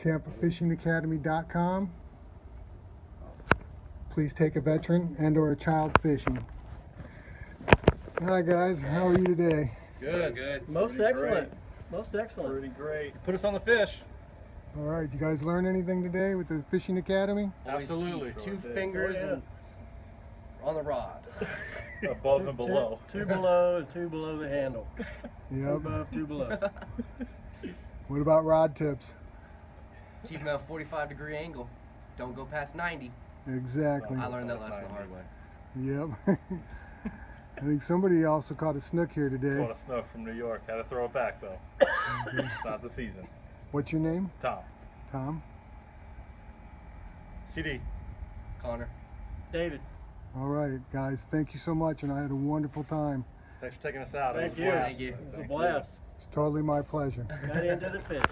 TampaFishingAcademy.com. Please take a veteran and or a child fishing. Hi guys, how are you today? Good, good. Most Pretty excellent. Great. Most excellent. Pretty great. Put us on the fish. All right, you guys learn anything today with the Fishing Academy? Absolutely. Two fingers and on the rod. Above and below. Two below and two below the handle. Two Yep. above, two below. What about rod tips? Keep them at a 45-degree angle. Don't go past 90. Exactly. I learned that lesson the hard way. Yep. I think somebody also caught a snook here today. Caught a snook from New York. Had to throw it back though. It's not the season. What's your name? Tom. Tom? CD. Connor. David, All right, guys, thank you so much, and I had a wonderful time. Thanks for taking us out. thank It was you. a blast. Thank you. It was a blast. It's totally my pleasure. Got into the fish.